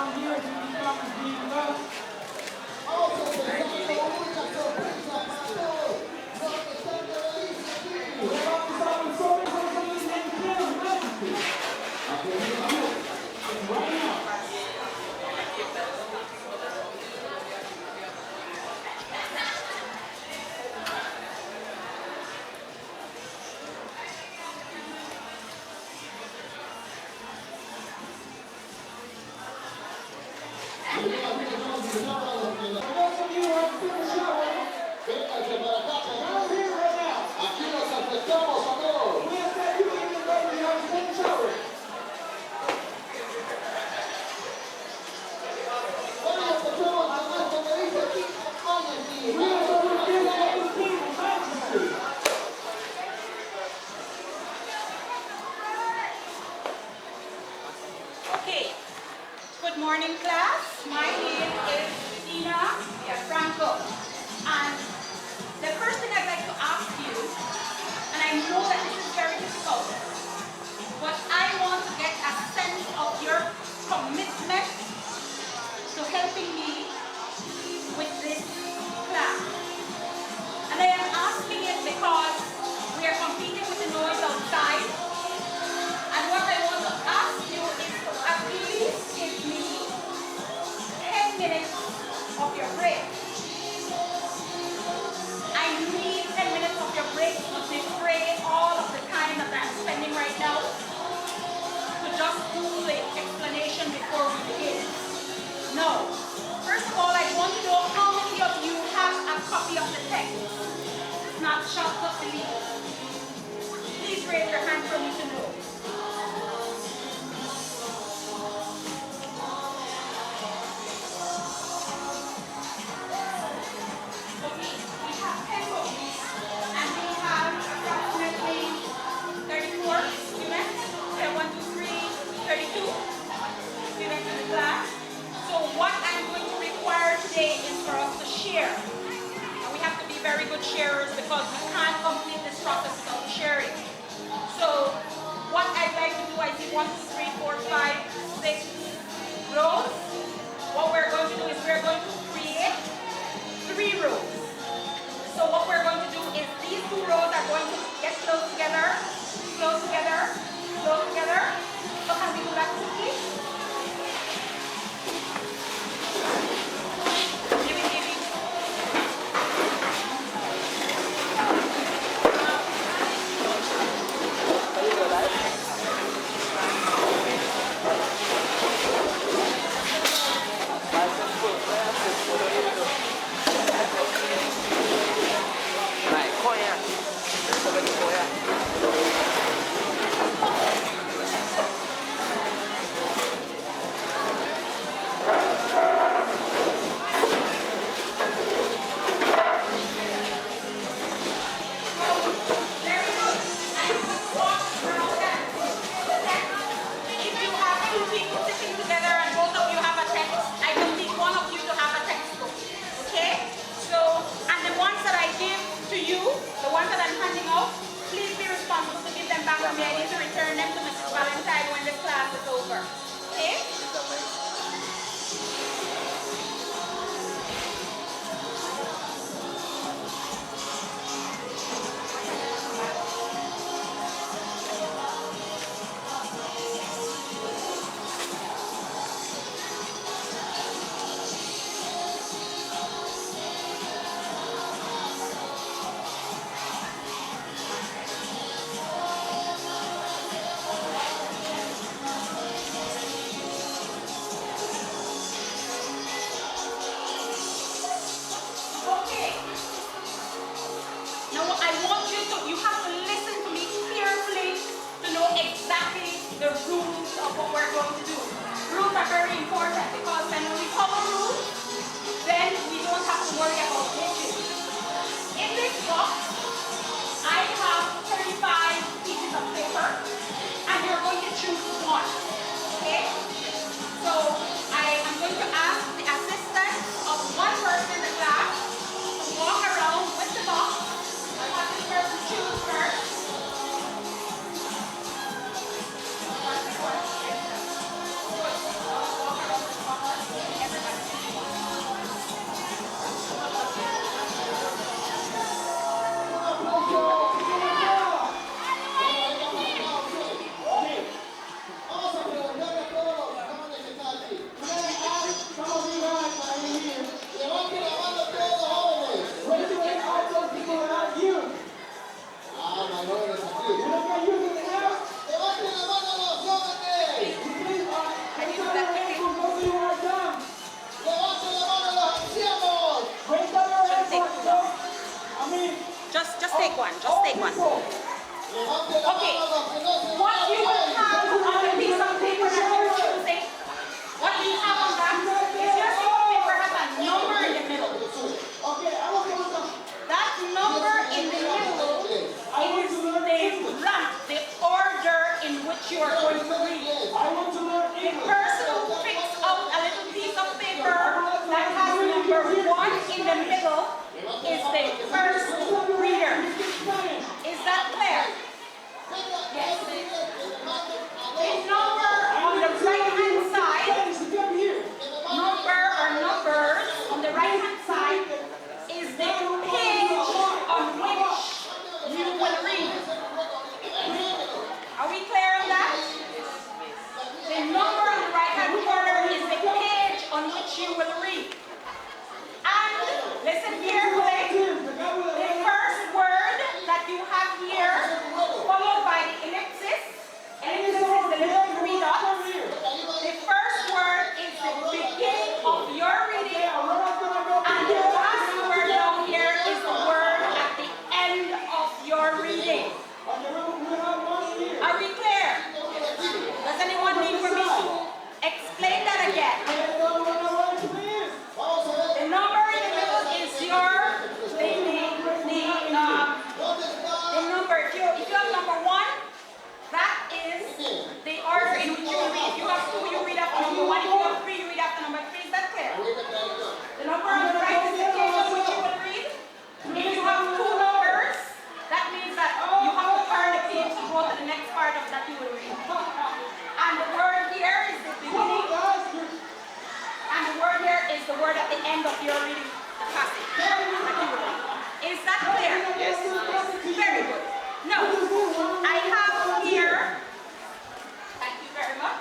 volunteers who can come and be with us. Okay, good morning class. My name is Dina Villafranco. And the first thing I'd like to ask you, and I know that this is very difficult, but I want to get a sense of your commitment to helping me with this class. And I am asking it because we are competing with the noise outside. And what I want to ask you is to at least give me 10 minutes of your break. I need 10 minutes of your break to defray all of the time that I'm spending right now to just do the explanation before we begin. No. First of all, I want to know how many of you have a copy of the text, not shots of the leaves. Please raise your hand for me to know. Very good sharers because we can't complete this process without sharing. So what I'd like to do, I see 1, 2, 3, 4, 5, 6 rows. What we're going to do is we're going to create 3 rows. So what we're going to do is these 2 rows are going to get close together, close together, close together. So can we do that quickly? take one. Just take one. Okay. What you will have on the piece of paper that you're choosing, what you have on that is your piece of paper has a number in the middle. That number in the middle is the rank, the order in which you are going to read. The person who picks out a little piece of paper that has number 1 in the middle is the first reader. Is that clear? Yes. The number on the right-hand side, number or numbers on the right-hand side is the page on which you will read. Are we clear on that? The number on the right-hand corner is the page on which you will read. And listen carefully. The first word that you have here, followed by the ellipsis. Ellipsis is the little three dots. The first word is the beginning of your reading. And the last word down here is the word at the end of your reading. Are we clear? Does anyone need for me to explain that again? The number in the middle is your the number. If you have number 1, that is the order in which you will read. If you have 2, you read after number 1. If you have 3, you read after number 3. Is that clear? The number on the right is the page on which you will read. If you have 2 numbers, that means that you have to turn the page to go to the next part of that you will read. And the word here is the beginning. And the word here is the word at the end of your reading the passage that you will read. Is that clear? Yes. Very good. Now, I have here, thank you very much.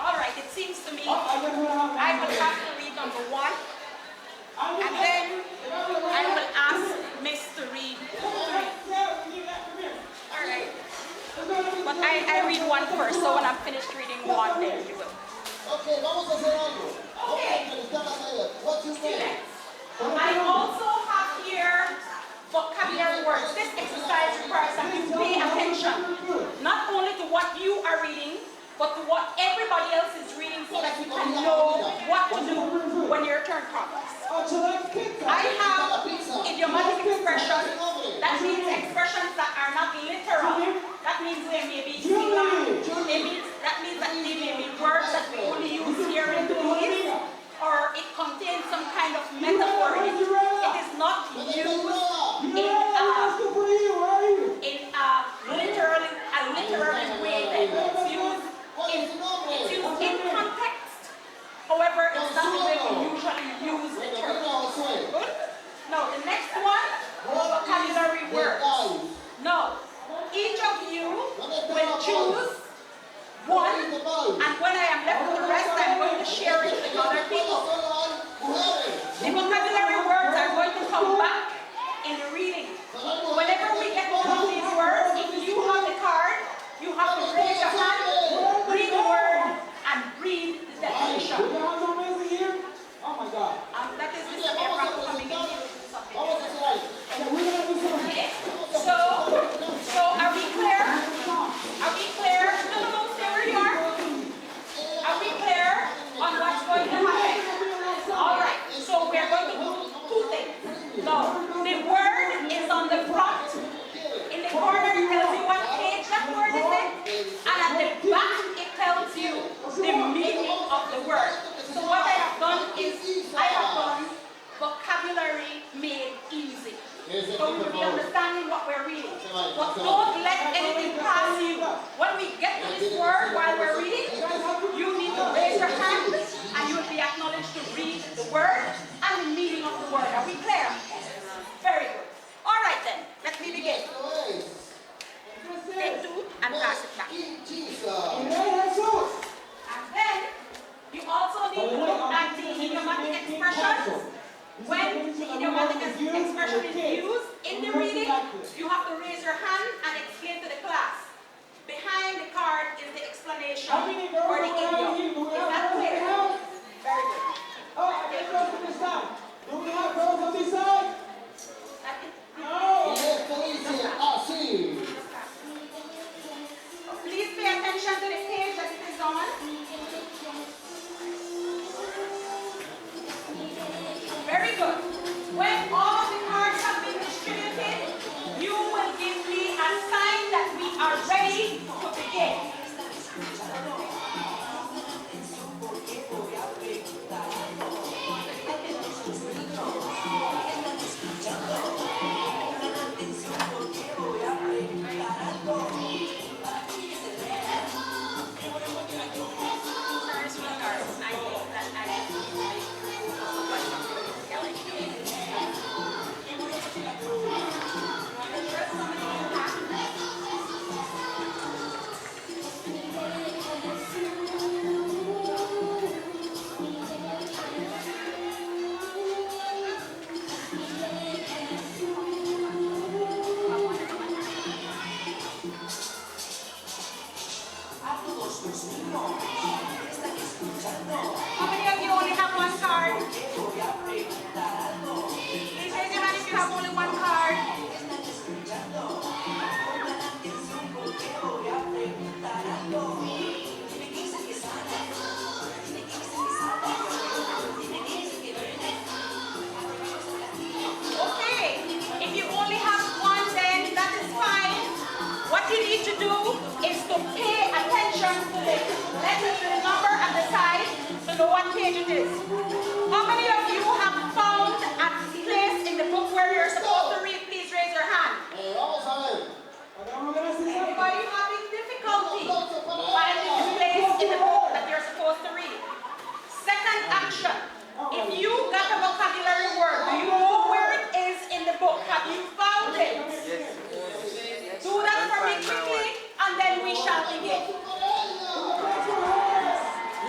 All right, it seems to me I will have to read number 1, and then I will ask Miss to read 3. All right. But I read 1 first, so when I'm finished reading 1, then you will. Okay, vamos a hacer algo. Okay. What's your name? I also have here vocabulary words. This exercise requires that you pay attention, not only to what you are reading, but to what everybody else is reading so that you can know what to do when your turn comes. I have idiomatic expressions. That means expressions that are not literal. That means they may be slang. That means that they may be words that we only use here in the place, or it contains some kind of metaphor in it. It is not used in a literary way. It's used in context. However, it's not the way we usually use the term. Good? Now, the next one, vocabulary words. No. Each of you will choose 1, and when I am left with the rest, I'm going to share it with other people. The vocabulary words are going to come back in the reading. Whenever we get one of these words, if you have the card, you have to raise your hand, read the word, and read the definition. Oh my God. That is Mr. Villafranco coming in here with something. Okay. So are we clear? Are we clear? No, stay where you are. Are we clear on what's going to happen? All right. So we're going to do 2 things. No, the word is on the front. In the corner, it tells you what page that word is in, and at the back, it tells you the meaning of the word. So what I have done is I have done vocabulary made easy. So we will be understanding what we're reading. But don't let anything pass you. When we get to this word while we're reading, you need to raise your hand and you will be acknowledged to read the word and the meaning of the word. Are we clear? Very good. All right then, let me begin. Take 2 and pass it back. And then you also need to look at the idiomatic expressions. When the idiomatic expression is used in the reading, you have to raise your hand and explain to the class. Behind the card is the explanation for the idiom. Is that clear? Very good. Oh, I get girls on this side. Do we have girls on this side? it, let the number and the size to know what page it is. How many of you have found a place in the book where you're supposed to read? Please raise your hand. Vamos a ver. Anybody having difficulty finding the place in the book that you're supposed to read? Second action. If you got a vocabulary word, do you know where it is in the book? Have you found it? Do that for me quickly, and then we shall begin.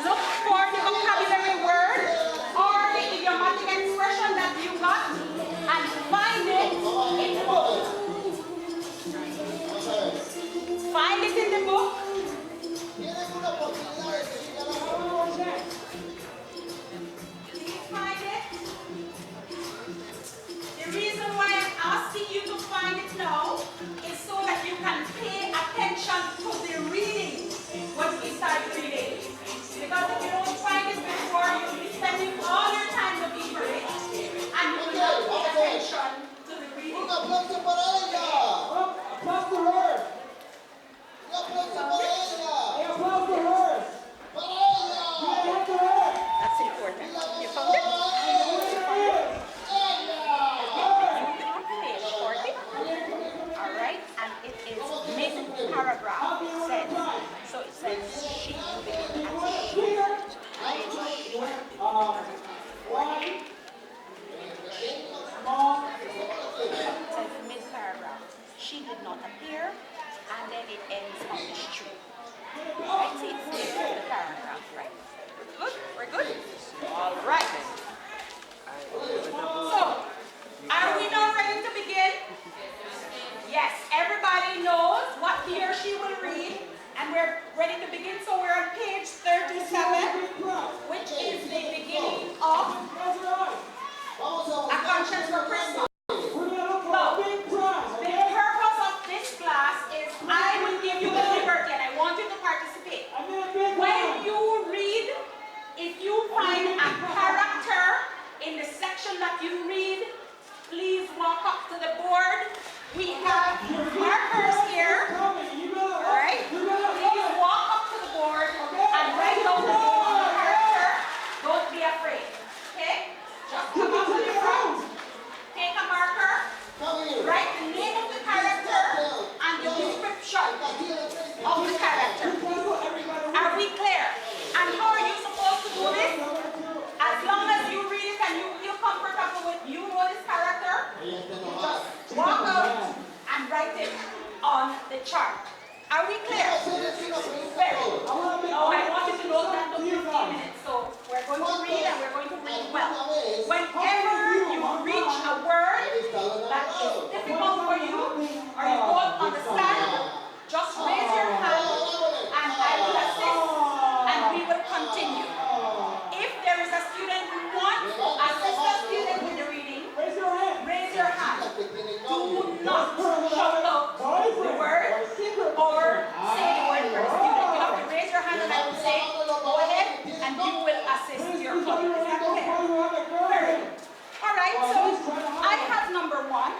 Look for the vocabulary word or the idiomatic expression that you got, and find it in the book. Find it in the book. Please find it. The reason why I'm asking you to find it now is so that you can pay attention to the reading when we start reading. Because if you don't find it before, you'll be spending all your time looking for it, and you will not pay attention to the reading. Un aplauso para ella. Applause for her. Un aplauso para ella. Hey, applause for her. Para ella. Clap for her. That's important. You found it? Page 40. All right, and it is mid-paragraph. It says, so it says she begins at she. It says mid-paragraph. She did not appear, and then it ends on the street. Right, see, it's the paragraph, right? Good? We're good? All right. So, are we now ready to begin? Yes, everybody knows what he or she will read, and we're ready to begin. So we're on page 37, which is the beginning of A Conscience for Christmas. Now, the purpose of this class is I will give you the liberty, and I want you to participate. When you read, if you find a character in the section that you read, please walk up to the board. We have markers here. Alright? Please walk up to the board and write down the name of the character. Don't be afraid. Okay? Just come up to the front. Take a marker. Write the name of the character and the description of the character. Are we clear? And how are you supposed to do this? As long as you read it and you feel comfortable with you know this character, just walk out and write it on the chart. Are we clear? Very. Oh, I want you to know that took 15 minutes. So we're going to read and we're going to read well. Whenever you reach a word that is difficult for you or you don't understand, just raise your hand and I will assist and we will continue. If there is a student who wants to assist a student with the reading, raise your hand. Do not shout out the word or say the word for the student. You have to raise your hand and I will say, go ahead and you will assist your colleague. Is that clear? Very good. All right, so I have number 1.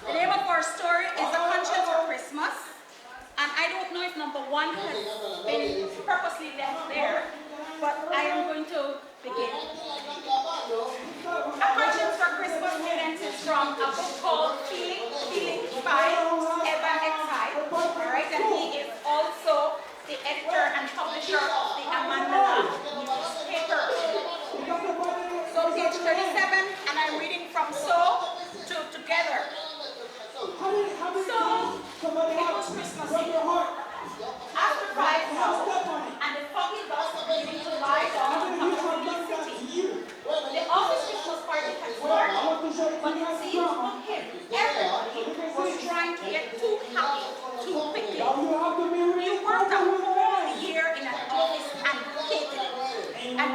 The name of our story is A Conscience for Christmas. And I don't know if number 1 has been purposely left there, but I am going to begin. A Conscience for Christmas is from a book called Feeling by Evan Exide. Alright, and he is also the editor and publisher of the Amanda newspaper. So page 37, and I'm reading from So to Together. So, it was Christmas Eve. After 5 now, and the foggy dust beginning to lie down on top of the city. The office Christmas party had started, but it seemed to him everybody was trying to get too happy too quickly. You worked a whole year in an office and hated it. And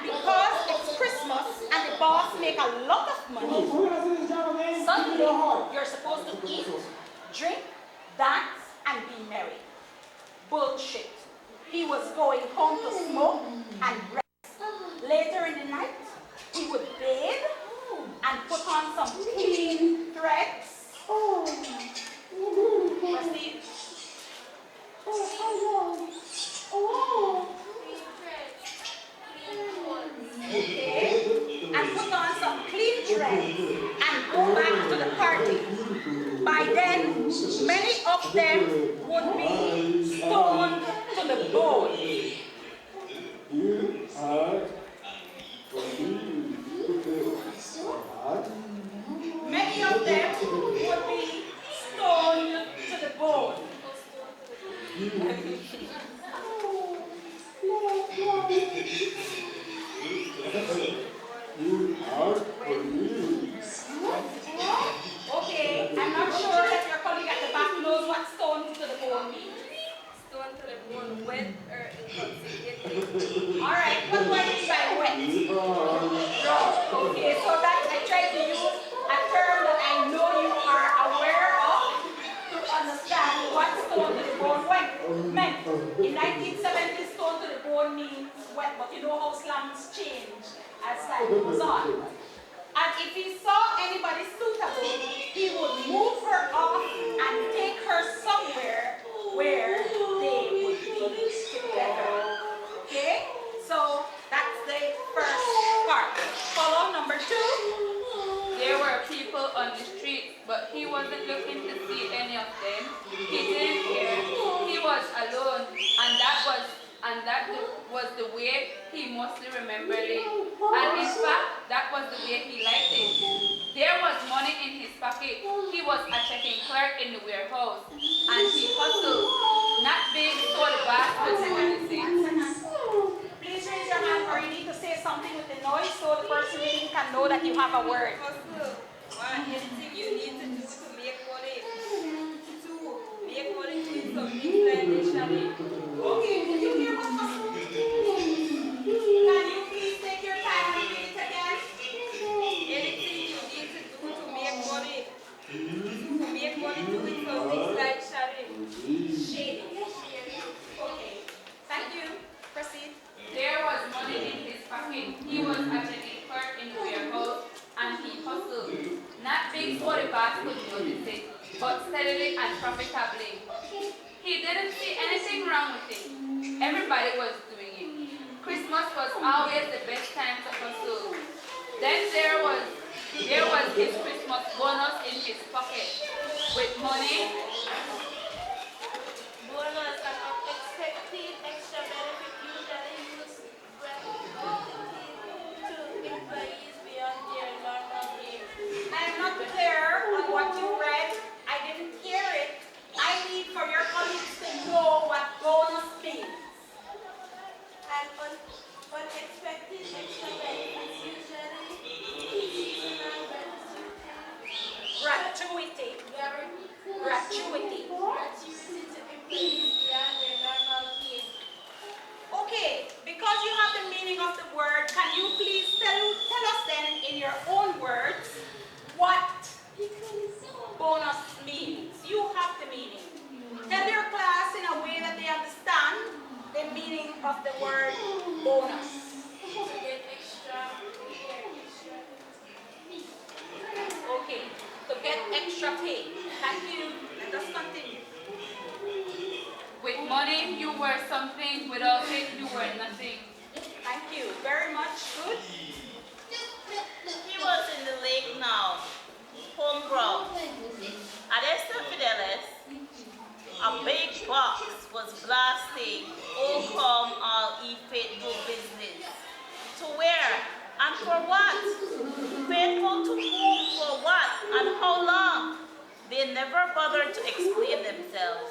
because it's Christmas and the boss make a lot of money, suddenly you're supposed to eat, drink, dance, and Many of them would be stoned to the bone. You are Many of them would be stoned to the bone. Okay, I'm not sure that your colleague at the back knows what stoned to the bone means. Stone to the bone, wet or intoxicated. Alright, what do I mean by wet? Raw. Okay, so that I try to use a term that I know you are aware of to understand what stone to the bone meant. In 1970, stone to the bone means wet, but you know how slangs change as time goes on. And if he saw anybody suitable, he would move her off and take her somewhere where they would be together. Okay? So that's the first part. Follow number 2. There were people on the street, but he wasn't looking to see any of them. He didn't care. He was alone, and that was the way he mostly remembered it. And in fact, that was the way he liked it. There was money in his pocket. He was a checking clerk in the warehouse, and he hustled, not being so the bastard or anything. Please raise your hand, or you need to say something with the noise so the person reading can know that you have a word. Hustle. One, anything you need to do to make money. 2, make money doing something financially. Okay, did you hear what hustle? Can you please take your time and read it again? Anything you need to do to make money. To make money doing something financially. Shady. Okay. Thank you. Proceed. There was money in his pocket. He was a checking clerk in the warehouse, and he hustled. Not big so the boss could notice it, but steadily and profitably. He didn't see anything wrong with it. Everybody was doing it. Christmas was always the best time to hustle. Then there was his Christmas bonus in his pocket. With money, Bonus and unexpected extra benefit usually used to employees beyond their normal pay. I am not clear on what you read. I didn't hear it. I need for your colleagues to know what bonus means. And unexpected extra benefits usually seasonal Gratuity. Gratuity. gratuity to employees beyond their normal pay. Okay, because you have the meaning of the word, can you please tell us then in your own words what bonus means? You have the meaning. Tell your class in a way that they understand the meaning of the word bonus. To get extra. Okay, to get extra pay. Thank you. Let us continue. with money, you were something. Without it, you were nothing. Thank you very much. Good. He was in the lake now, homegrown. At Esther Fidelis, a big box was blasting, "Oh come all ye faithful business." To where and for what? Faithful to whom, for what, and how long? They never bothered to explain themselves.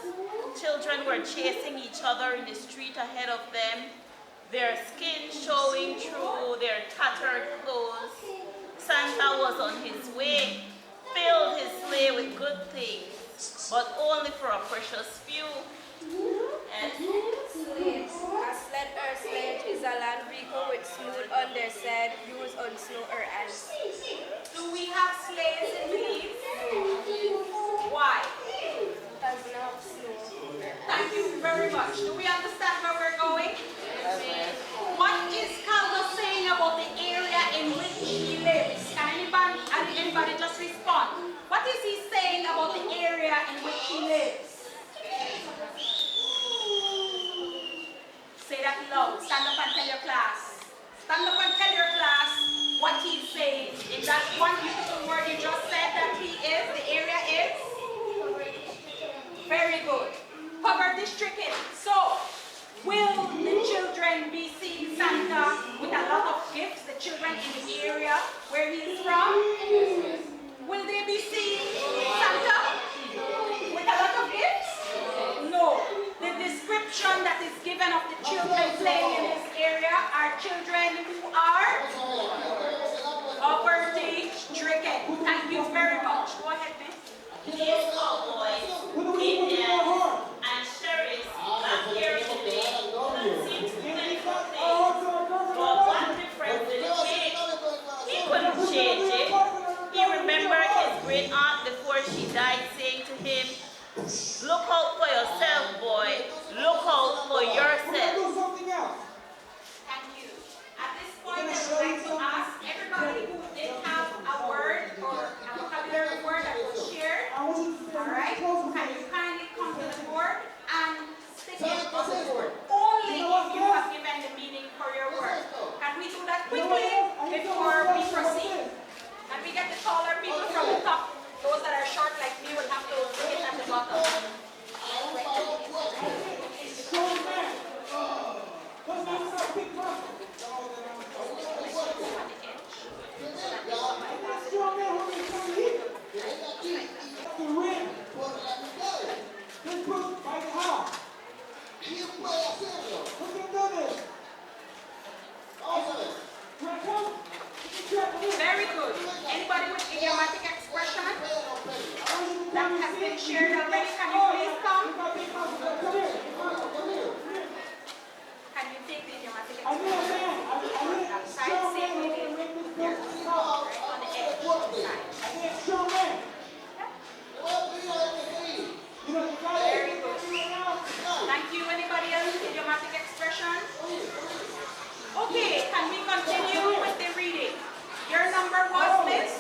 Children were chasing each other in the street ahead of them, their skin showing through their tattered clothes. Santa was on his way, filled his sleigh with good things, but only for a precious few. And Sledge. A sled or sledge is a land vehicle with smooth underside used on snow or ice. Do we have sleighs in Belize? Why? Does not have snow. Thank you very much. Do we understand where we're going? What is Caldo saying about the area in which he lives? Can anybody just respond? What is he saying about the area in which he lives? Say that loud. Stand up and tell your class. Stand up and tell your class what he's saying. In that one beautiful word you just said that he is, the area is? our district is. So, will the children be seeing Santa with a lot of gifts, the children in the area where he is from? Will they be seeing Santa with a lot of gifts? No. The description that is given of the children playing in this area are children who are poverty stricken. Thank you very much. Go ahead, miss. These cowboys, Indians, and sheriffs back here today don't seem to do anything. But one difference with the change, he couldn't change it. He remembered his great aunt before she died saying to him, "Look out for yourself, boy. Look out for yourself." Do something else. Thank you. At this point, I would like to ask everybody who did have a word or a vocabulary word that was shared. I want you to All right? Can you kindly come to the board and stick it on the board? Only if you have given the meaning for your word. Can we do that quickly before we proceed? Can we get the taller people from the top? Those that are short like me will have to stick it at the bottom. Strong man. Let's make this a big problem. Strong man, when they come here. The rim. This book by the house. Who can do this? Right, come. Very good. Anybody with idiomatic expression that has been shared already, can you please come? Can you take the idiomatic I need a expression? man. I need a Side, strong same man who with can it. make this There. book talk. Right on the edge. Side. I need a strong man. You know, you got it. Very good. Thank you. Anybody else with idiomatic expression? Okay, can we continue with the reading? Your number was, miss?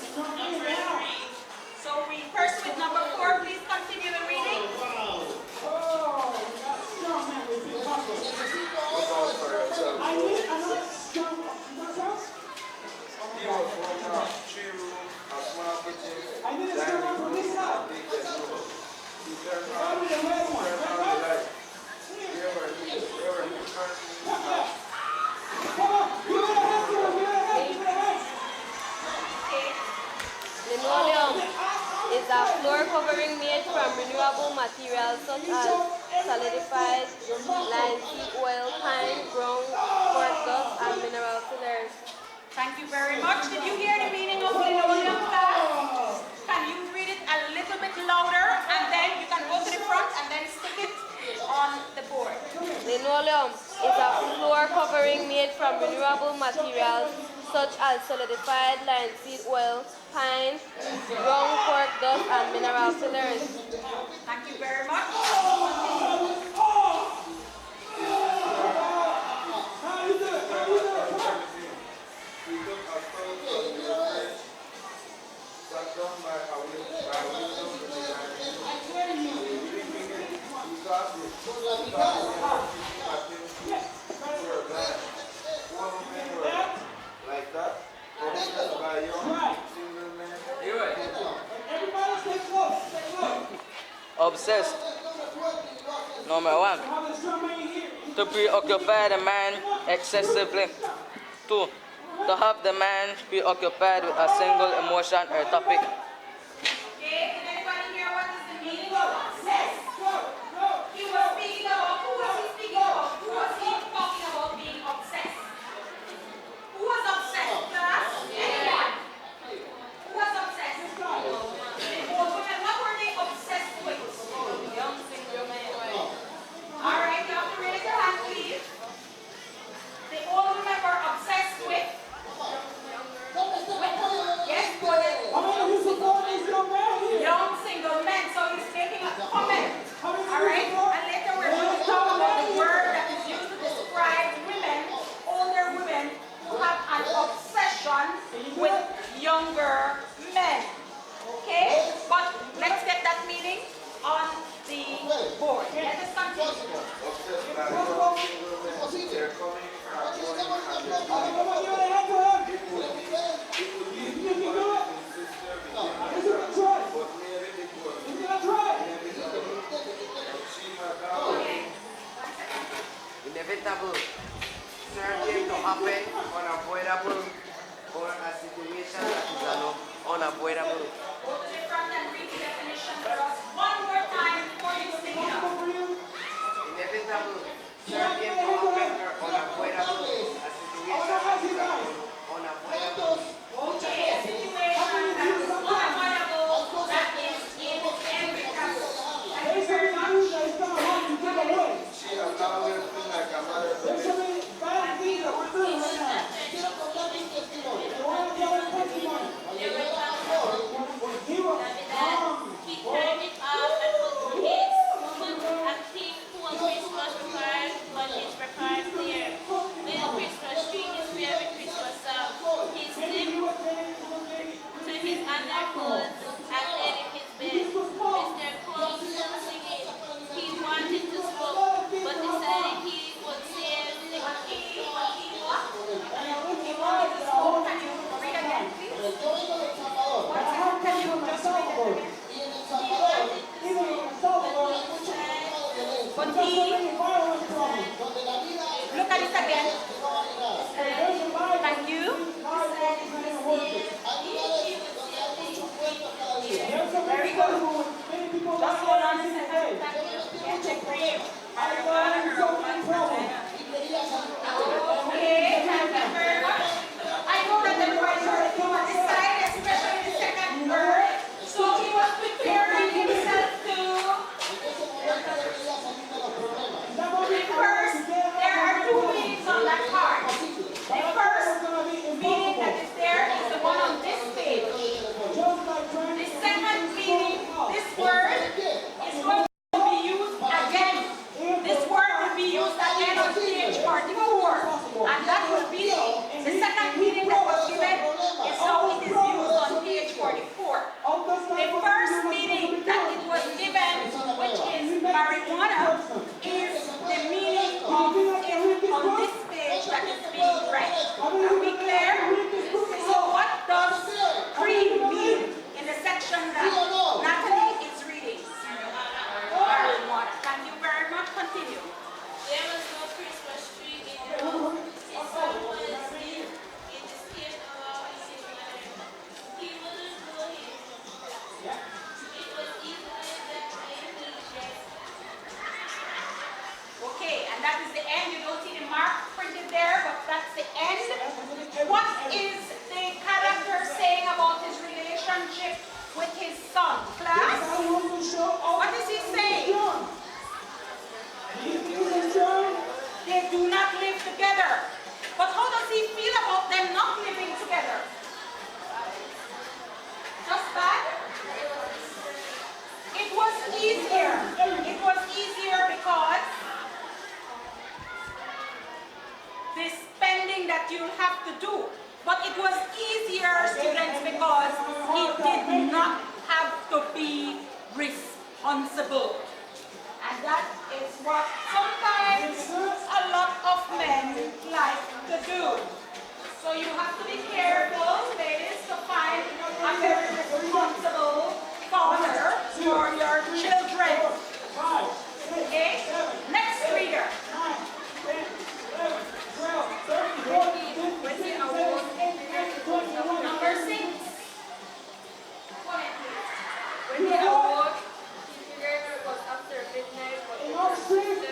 So we first with number 4, please continue the reading. Oh, we got a strong man with big muscles. I need another strong muscles. He was from a 3-room, a small kitchen. I need a strong man from this side. He turned Start on with the red one. the Right, light. They were Come on. Come on. Give it a hand to him. Give it a hand. Give it a hand. Okay. Linoleum is a floor covering made from renewable materials such as solidified linseed oil, pine, ground cork dust, and mineral fillers. Thank you very much. Did you hear the meaning of linoleum, class? Can you read it a little bit louder, and then you can go to the front and then stick it on the board. Linoleum is a floor covering made from renewable materials such as solidified linseed oil, pine, ground cork dust, and mineral fillers. Thank you very much. How you do it? How you do it? Come on. He took a photo of the fridge, sat down by a window with the dining room. He got it. Were black. One men were like that. Others by young single men. Everybody stay close. Stay close. Obsessed. Number 1. How the strong man here? To preoccupy the mind excessively. 2. To have the mind preoccupied with a single emotion or topic. Okay, can anybody hear what is the meaning of obsess? He was speaking about, who was he speaking about? Who was he talking about being obsessed? Who was obsessed, class? Anyone? Who was obsessed? The old women, what were they obsessed with? Young single men. All right, you have to raise your hand, please. The old women were obsessed with? Yes, go ahead. How many of you support this young man here? Young single men, so he's making a comment. Alright? And later we're going to talk about the word that is used to describe women, older women, who have an obsession with younger men. Okay? But let's get that meaning on the board. Let us continue. Obsessed by young single men. They're coming from going and they're Come on, give it a hand to him. You can do it. He's gonna try. but nearly the He's gonna try. she had happen unavoidable or a situation that is unavoidable. Go to the front and read the definition for us one more time before you sing it out. Inevitable, certain to happen or unavoidable, a situation that is unavoidable. Okay, a situation that is unavoidable, that is inevitable. Thank you very much. She always been like a mother to There's so me. many bad things that we're doing right now. Quiero contar mi testimonio. They want to tell their testimony. Cuando yo era más joven, When he was He turned it off and put his foot and think who a Christmas prepared, but his prepared clear. When Christmas tree is very Christmas song, he slipped to his underclothes and laid in his bed. Mr. Cole stopped singing. He wanted to smoke, but decided he would save the king. He wanted to smoke. Can you read again, please? yo vengo de El Salvador. Can you just read it again? Y en El Salvador, even in El Salvador, hay mucho problema de violencia. But there's so he, many violent problems. Donde la vida look at it again. no vale nada. There's a violence. Thank you. Lives that is not even worth it. Hay lugares donde hay muchos muertos cada día. There's so many people who many people Just die hold on a every single second. day. Thank you. Yeah, check for you. I have so many problems. Y quería salir. Okay, thank you very much. I know that everybody's already on this side, especially the second word. So he was preparing himself to. En ese momento yo quería salir de los problemas. The first, there are two meanings on that card. The first meaning that is there is the one on this page. The second meaning, this word is going to be used again. This word will be used again on page 44. And that will be the second meaning that was given is how it is used on page 44. The first meaning that it was given, which is marijuana, is the meaning of it on this page that is being read. Are we clear? So what does cream mean in the section that Natalie is reading? Marijuana. Thank you very much. Continue. There was no Christmas tree in the room. His son was in the state of our Israel. He wouldn't know him. It was easily that way he just Okay, and that is the end. You don't see the mark printed there, but that's the end. What is the character saying about his relationship with his son? Class? What is he saying? They do not live together. But how does he feel about them not living together? Just bad? It was easier. It was easier because the spending that you have to do. But it was easier, students, because he did not have to be responsible. And that is what sometimes a lot of men like to do. So you have to be careful, ladies, to find a very responsible father for your children. Okay? Next reader. Number 6. Go ahead, please. When he awoke, he figured it was after midnight, but it was still 10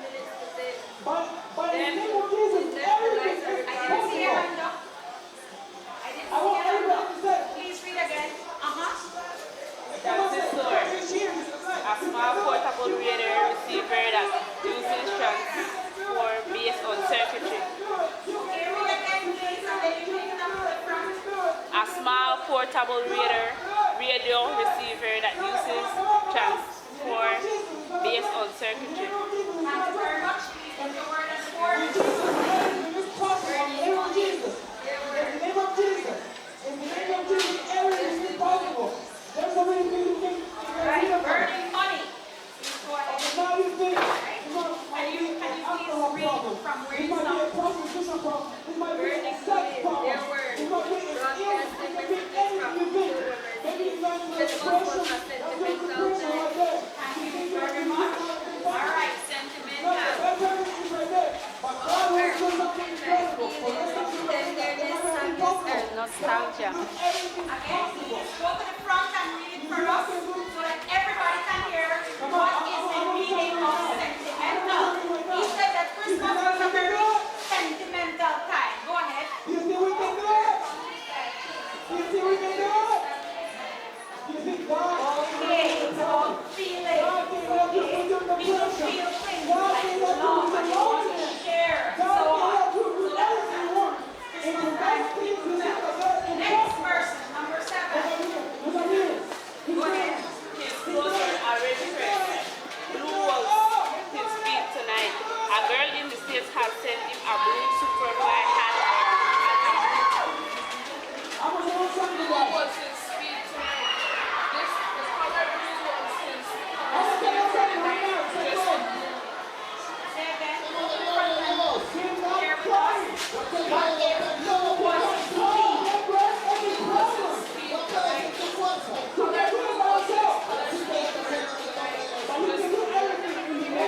minutes to 10. But in the Then name of Jesus, he left the everything lights is are I didn't see your possible. hand up. I didn't I see want your hand everybody up. to say, Please read again. That's the story. A small portable reader receiver that uses transform based on circuitry. Okay, read again, please, and then you take it up to the front. A small portable radio receiver that uses transform based on circuitry. Thank you very much. Please put the word on the board. in this possible, in the name of Jesus. In the name of Jesus. In the name of Jesus, everything is possible. There's so many people who think Right, burning money. Please go ahead. now you think Can you alcohol please read problem. from where This you might be a stop? prostitution problem. This might be a Burning sex money is problem. their word. This might be an illness. This might be anything you think. Maybe it's like depression. That's just depression right there. Thank you very much. All right, sentimental. Nostalgia. Again, please go to the front and read it for us so that everybody can hear what is the meaning of sentimental. He said that Christmas was a very sentimental time. Go ahead. You see we can do it? You see we can do it? You see God? Okay, it's about feeling. Okay, people feel things like love and they want to share and so on. So that's Christmas time people felt. Next person, number 7. Go ahead. His clothes were already pressed. Blue was his feet tonight. A girl in the States had sent him a blue superfly hat Blue was his feet tonight. The color blue was his feet tonight. Say again. Share with us. What is blue was his feet? Color blue was his color feet tonight.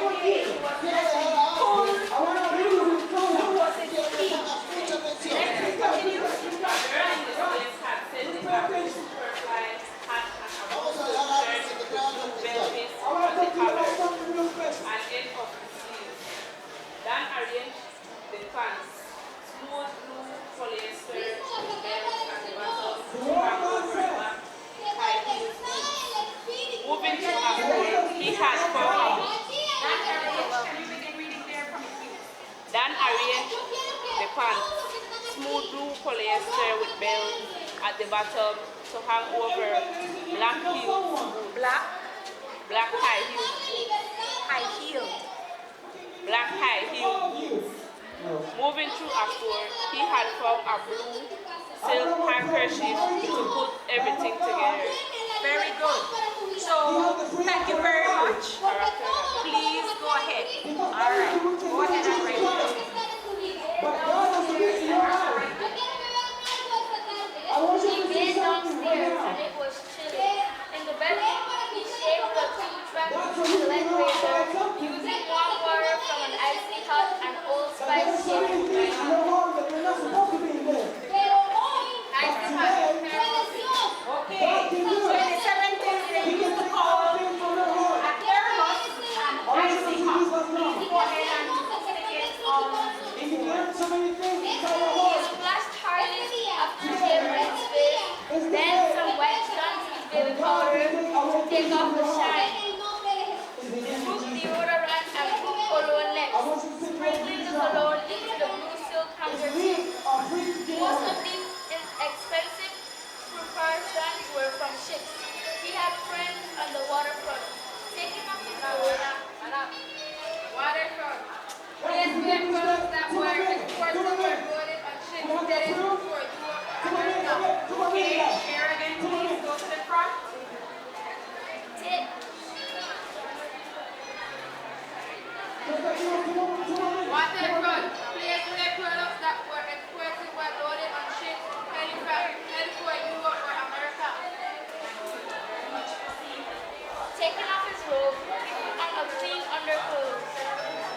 Okay, he was dressed cool. Blue was his feet. Let's continue. A girl in the States had sent him a blue superfly hat and a blue shirt with blue velvet on the collar and end of the sleeves. Dan arranged the pants, smooth blue polyester with belts at the bottom, hang over back, high heels. Moving to a store, he had found Can you begin reading there from the beginning? Dan arranged the pants, smooth blue polyester with belts at the bottom to hang over black heels, black high heels, black high heel boots. Moving through a store, he had found a blue silk handkerchief to put everything together. Very good. So, thank you very much. Please go ahead. All right. Go ahead and write it. But God has to be in your life. I want you He to see went something right downstairs now. and it was chilly. In the bedroom, he shaved the toothbrush with a lead razor, using warm water from an icy hot and Old Spice There's so many shaving things in cream. your home that they're not supposed to be in there. Nice to have you. Okay. So, in the 70s, they used to call a thermos an icy hot. Please go ahead and stick it on. And you learn so many things inside your He home. splashed hardly after shaving his face, then some wet Johnson's baby powder to take off the shine. Put deodorant and put cologne next, sprinkling the cologne into the blue silk handkerchief. Most of these expensive preparations were from ships. He had friends on the waterfront. Taking off his coat, Waterfront. Yes, we have products that were exported or loaded on ships headed for Europe or America. Okay, share again, please. Go to the front. take Waterfront. Yes, we have products that were exported or loaded on ships headed for Europe or America. taking off his robe, he put on a clean underclothes.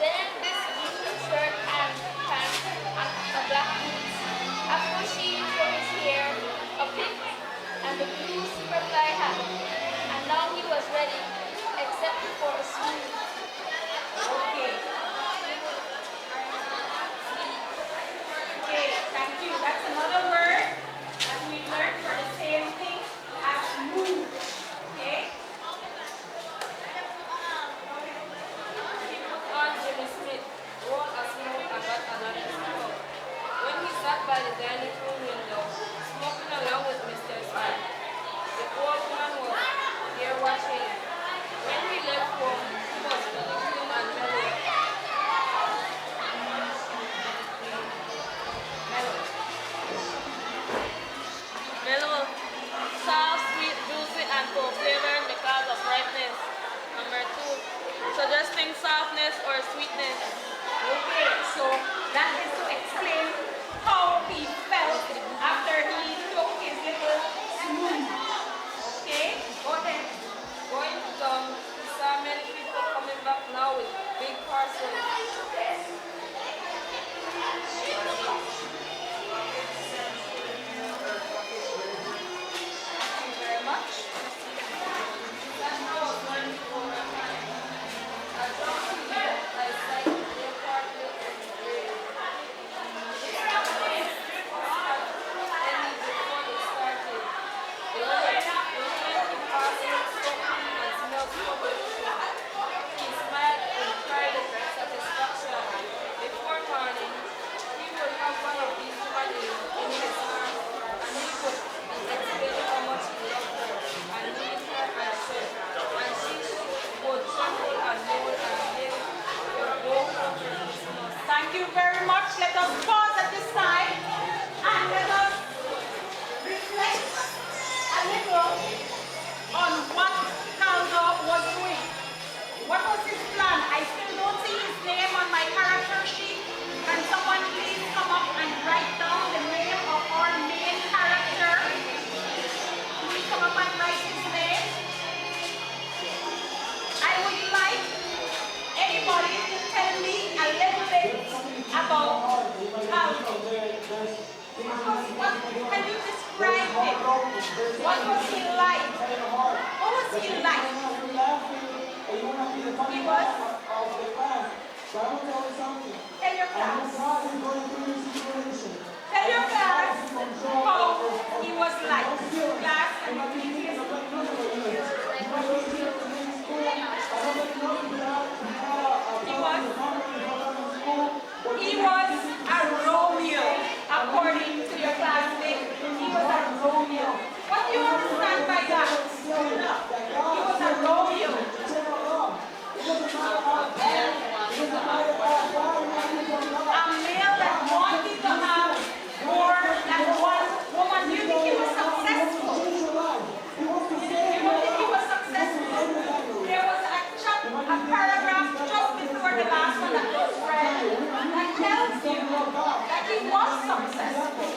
Then this blue shirt and pants and a black boots. After she for his hair, a pick, and the blue superfly hat. And now he was ready, except for a smooth. Okay. Okay, thank you. That's another word that we learned for the same thing as move. Okay? He put on Jimmy Smith, rolled a smoke and got another smoke. When he sat by the dining room window, smoking along with Mr. Smith, the old woman was there watching. When he left home, he was feeling clean and mellow. Mellow, soft, sweet, juicy, and full flavored because of ripeness. Number 2, suggesting softness or sweetness. Okay, so that is to explain how he felt What was he like? What was he like? He was. Tell your class. Tell your class how he was like. Class and he was a Romeo, according to your classmate. He was a Romeo. What do you understand by that? He was a Romeo. A male that wanted to have more than one woman. Do you think he was successful? Do you think he was successful? There was a paragraph just before the last one that was read that tells you that he was successful.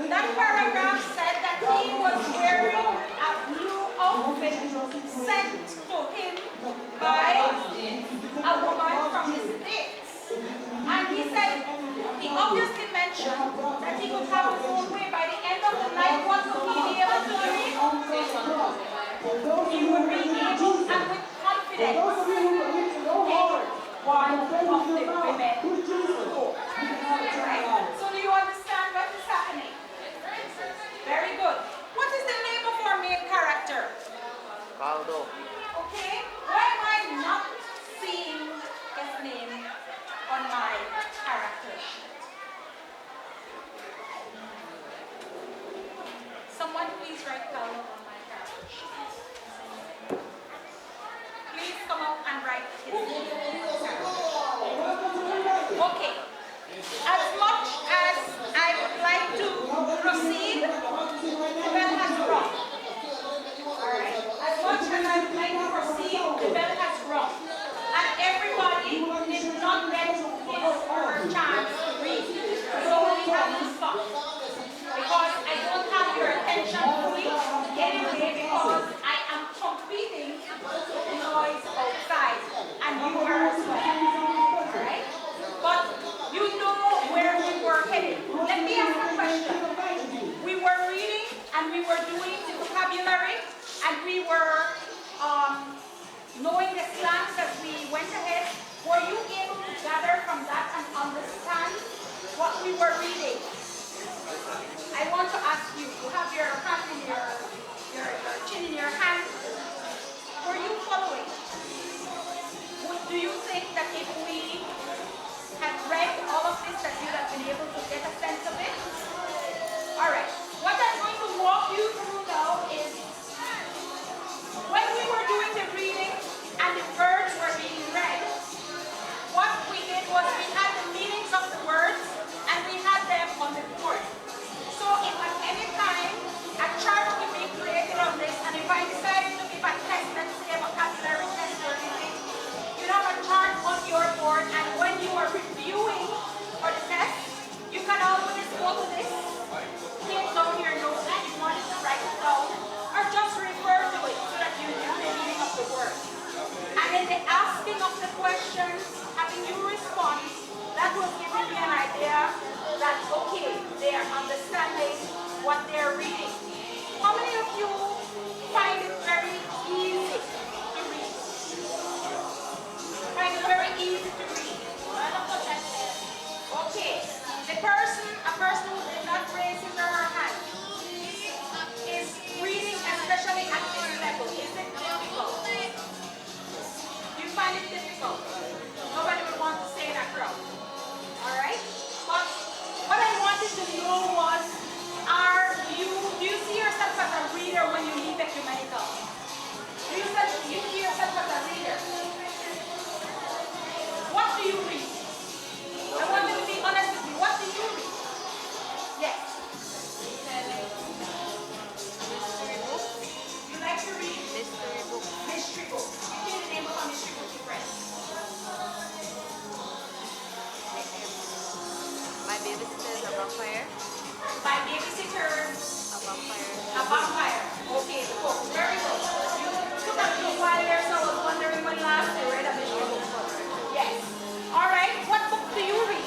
That paragraph said that he was wearing a blue outfit sent to him by a woman from the States. And he said, he obviously mentioned that he could have his own way. By the end of the night, what would he be able to read? He would be able and with confidence one of the women. Right? So do you understand what is happening? Very good. What is the name of our main character? Caldo. Okay. Why am I not seeing his name on my character sheet? Someone please write Caldo on my character sheet. Please come up and write his name. Okay. As much as I would like to proceed, the bell has rung. Alright? As much as I would like to proceed, the bell has rung. And everybody did not get his or her chance to read. So we have to stop. Because I don't have your attention fully anyway, because I am competing with the noise outside. And you are as well. Alright? But you know where we were headed. Let me ask a question. We were reading and we were doing the vocabulary and we were knowing the slangs as we went ahead. Were you able to gather from that and understand what we were reading? I want to ask you, you have your hand in your chin in your hand. Were you following? Do you think that if we had read all of this that you would have been able to get a sense of it? Alright, what I'm going to walk you through now is when we were doing the reading and the words were being read, what we did was we had the meanings of the words and we had them on the board. So if at any time a chart would be created on this, and if I decided to give a test, let's say a vocabulary test or anything, you have a chart on your board, and when you are reviewing for the test, you can always go to this, take down your notes if you wanted to write it down, or just refer to it so that you know the meaning of the word. And in the asking of the questions, having you respond, that was giving me an idea that, okay, they are understanding what they're reading. How many of you find it very easy to read? Find it very easy to read? Okay, a person who did not raise his or her hand is reading, especially at this level. Is it difficult? Do you find it difficult? Nobody would want to say that crowd. Alright? But what I wanted to know was, do you see yourself as a reader when you leave ecumenical? Do you see yourself as a reader? What do you read? I want you to be honest with me. What do you read? Yes. Mystery books. You like to read? Mystery books. Mystery books. Give me the name of a mystery book you read. My babysitter is a vampire. My babysitter. A vampire. A vampire. Okay, the book. Very good. You took a little while there, so I was wondering when last you read a mystery book. Yes. All right. What book do you read?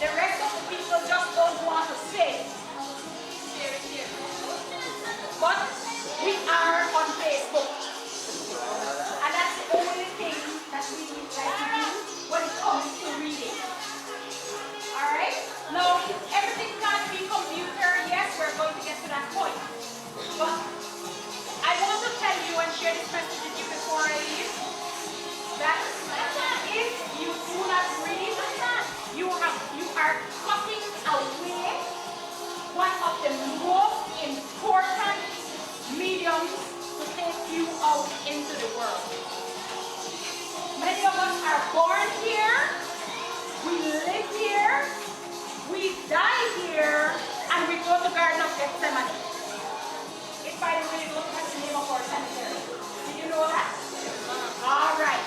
The rest of the people just don't want to say. But we are on Facebook. And that's the only thing that we like to do when it comes to reading. Alright? Now, everything can't be computer. Yes, we're going to get to that point. But I want to tell you and share this message with you before I leave that if you do not read, you are cutting away one of the most important mediums to take you out into the world. Many of us are born here, we live here, we die here, and we go to Garden of Gethsemane. If by the way, look at the name of our cemetery. Did you know that? All right.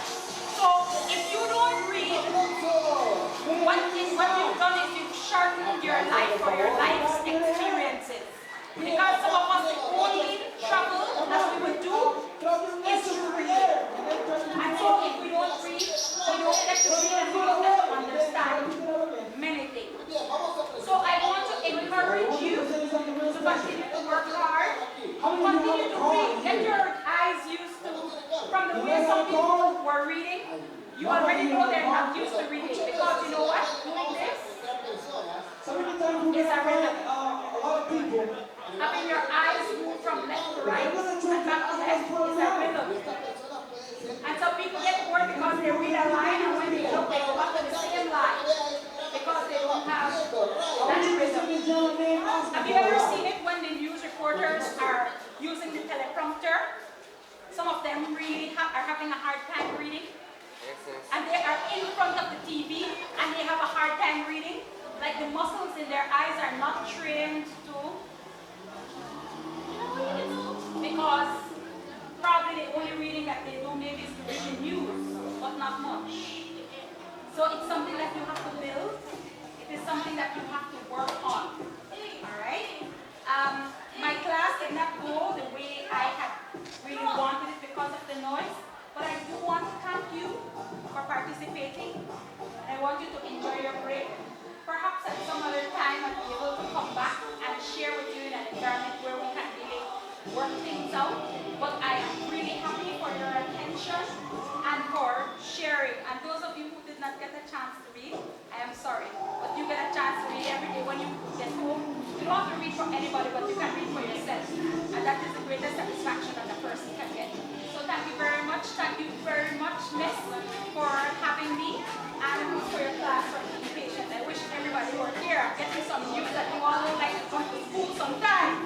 So if you don't read, what you've done is you've shortened your life or your life's experiences. Because some of us, the only travel that we would do is to read. And so if we don't read, we don't get to read and we don't get to understand many things. So I want to encourage you to continue to work hard, continue to read, get your eyes used to, from the way some people were reading, you already know they're not used to reading because you know what? Doing this is a rhythm. Having your eyes move from left to right and back to left is a rhythm. And some people get bored because they read a line and when they look, they go back to the same line because they don't have that rhythm. Have you ever seen it when the news reporters are using the teleprompter? Some of them really are having a hard time reading. And they are in front of the TV and they have a hard time reading. Like the muscles in their eyes are not trained to, because probably the only reading that they do maybe is to read the news, but not much. So it's something that you have to build. It is something that you have to work on. Alright? My class did not go the way I had really wanted it because of the noise. But I do want to thank you for participating. And I want you to enjoy your break. Perhaps at some other time I'll be able to come back and share with you in an environment where we can really work things out. But I am really happy for your attention and for sharing. And those of you who did not get a chance to read, I am sorry. But you get a chance to read every day when you get home. You don't have to read for anybody, but you can read for yourself. And that is the greatest satisfaction that a person can get. So thank you very much. Thank you very much, Miss, for having me. And for your class for being patient. I wish everybody who are here getting some news that you all would like to come to school sometime.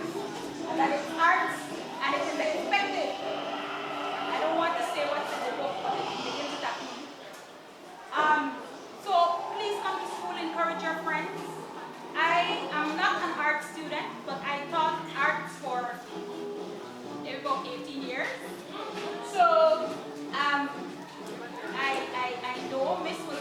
And that it's arts and it is expected. I don't want to say what's in the book, but it begins with that. So please come to school, encourage your friends. I am not an art student, but I taught arts for about 18 years. So I know Miss was